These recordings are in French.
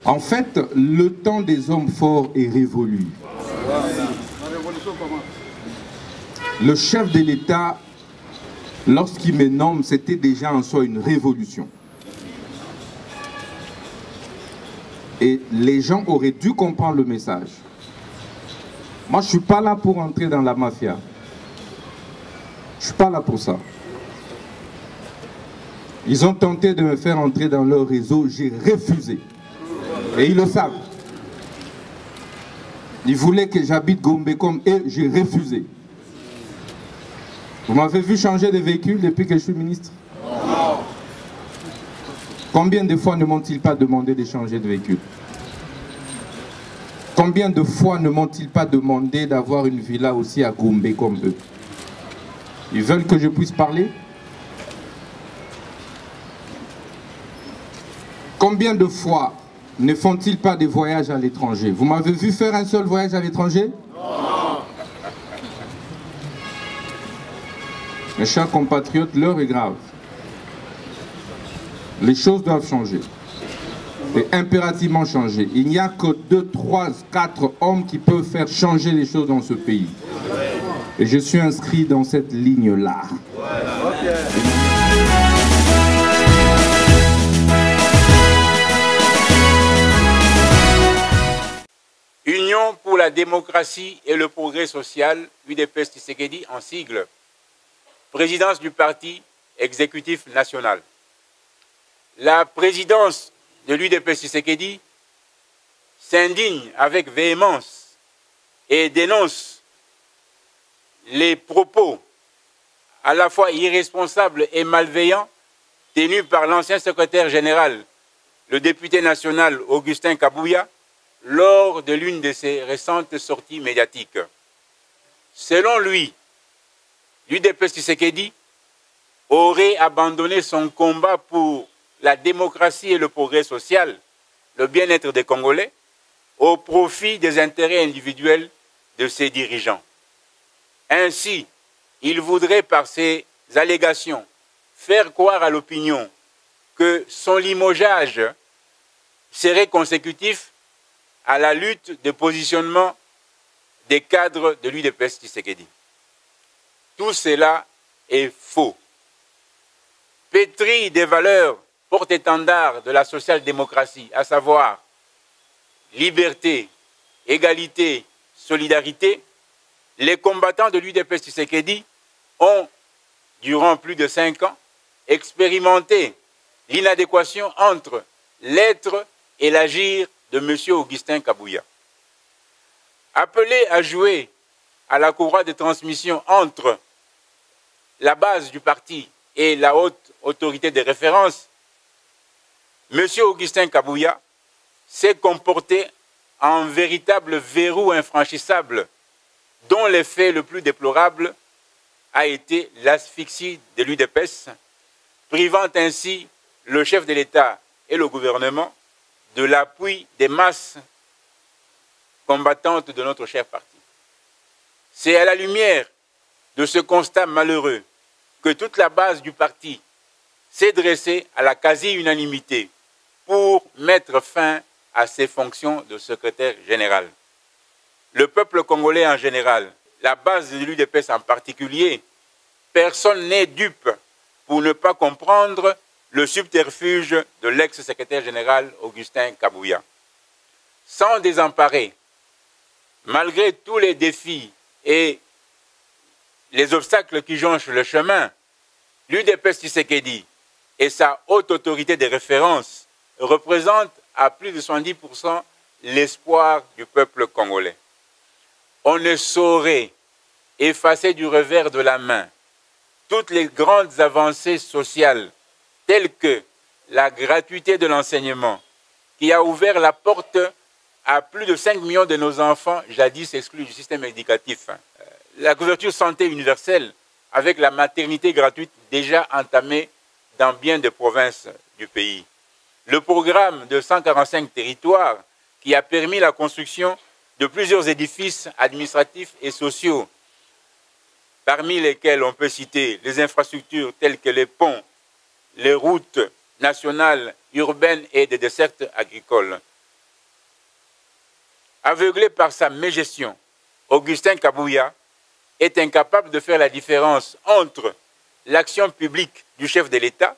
En fait, le temps des hommes forts est révolu. Le chef de l'État, lorsqu'il me nomme, c'était déjà en soi une révolution. Et les gens auraient dû comprendre le message. Moi, je ne suis pas là pour entrer dans la mafia. Je ne suis pas là pour ça. Ils ont tenté de me faire entrer dans leur réseau, j'ai refusé. Et ils le savent. Ils voulaient que j'habite Gombe comme eux, j'ai refusé. Vous m'avez vu changer de véhicule depuis que je suis ministre? Combien de fois ne m'ont-ils pas demandé de changer de véhicule? Combien de fois ne m'ont-ils pas demandé d'avoir une villa aussi à Gombe comme eux? Ils veulent que je puisse parler? Combien de fois ne font-ils pas des voyages à l'étranger? Vous m'avez vu faire un seul voyage à l'étranger? Non. Mes chers compatriotes, l'heure est grave. Les choses doivent changer. Et impérativement changer. Il n'y a que 2, 3, 4 hommes qui peuvent faire changer les choses dans ce pays. Et je suis inscrit dans cette ligne-là. Union pour la démocratie et le progrès social, UDPS Tshisekedi en sigle. Présidence du parti exécutif national. La présidence de l'UDPS Tshisekedi s'indigne avec véhémence et dénonce les propos à la fois irresponsables et malveillants tenus par l'ancien secrétaire général, le député national Augustin Kabouya, lors de l'une de ses récentes sorties médiatiques. Selon lui, l'UDPS Tshisekedi aurait abandonné son combat pour la démocratie et le progrès social, le bien-être des Congolais, au profit des intérêts individuels de ses dirigeants. Ainsi, il voudrait par ces allégations faire croire à l'opinion que son limogeage serait consécutif à la lutte de positionnement des cadres de l'UDPS Tshisekedi. Tout cela est faux. Pétri des valeurs porte-étendard de la social-démocratie, à savoir liberté, égalité, solidarité, les combattants de l'UDPS Tshisekedi ont, durant plus de 5 ans, expérimenté l'inadéquation entre l'être et l'agir de M. Augustin Kabouya. Appelé à jouer à la courroie de transmission entre la base du parti et la haute autorité de référence, M. Augustin Kabouya s'est comporté en véritable verrou infranchissable dont l'effet le plus déplorable a été l'asphyxie de l'UDPS, privant ainsi le chef de l'État et le gouvernement de l'appui des masses combattantes de notre cher parti. C'est à la lumière de ce constat malheureux que toute la base du parti s'est dressée à la quasi-unanimité pour mettre fin à ses fonctions de secrétaire général. Le peuple congolais en général, la base de l'UDPS en particulier, personne n'est dupe pour ne pas comprendre le subterfuge de l'ex-secrétaire général Augustin Kabouya. Sans désemparer, malgré tous les défis et les obstacles qui jonchent le chemin, l'UDPS Tshisekedi et sa haute autorité de référence représentent à plus de 70% l'espoir du peuple congolais. On ne saurait effacer du revers de la main toutes les grandes avancées sociales telles que la gratuité de l'enseignement qui a ouvert la porte à plus de 5 millions de nos enfants jadis exclus du système éducatif. La couverture santé universelle avec la maternité gratuite déjà entamée dans bien de provinces du pays. Le programme de 145 territoires qui a permis la construction de plusieurs édifices administratifs et sociaux, parmi lesquels on peut citer les infrastructures telles que les ponts, les routes nationales, urbaines et des dessertes agricoles. aveuglé par sa mégestion, Augustin Kabouya est incapable de faire la différence entre l'action publique du chef de l'État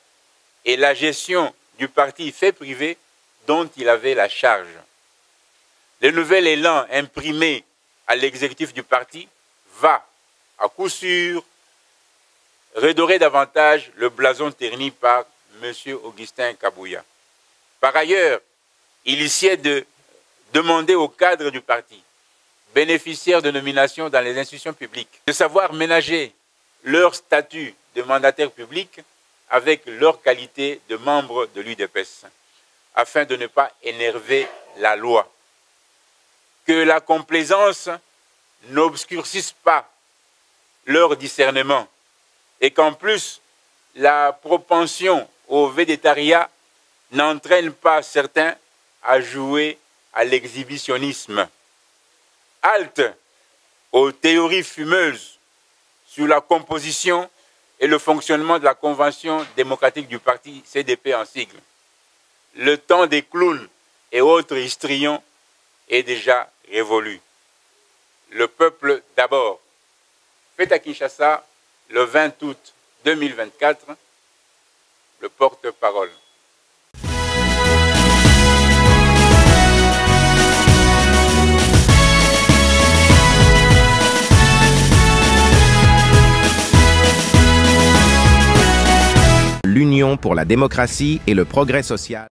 et la gestion du parti fait privé dont il avait la charge. Le nouvel élan imprimé à l'exécutif du parti va, à coup sûr, redorer davantage le blason terni par M. Augustin Kabouya. Par ailleurs, il essaie de demander aux cadres du parti, bénéficiaires de nominations dans les institutions publiques, de savoir ménager leur statut de mandataire public avec leur qualité de membre de l'UDPS, afin de ne pas énerver la loi. Que la complaisance n'obscurcisse pas leur discernement et qu'en plus, la propension au végétariat n'entraîne pas certains à jouer à l'exhibitionnisme. Halte aux théories fumeuses sur la composition et le fonctionnement de la Convention démocratique du parti CDP en sigle. Le temps des clowns et autres histrions est déjà révolu. Le peuple d'abord. Fête à Kinshasa, le 20 août 2024, le porte-parole. L'Union pour la démocratie et le progrès social.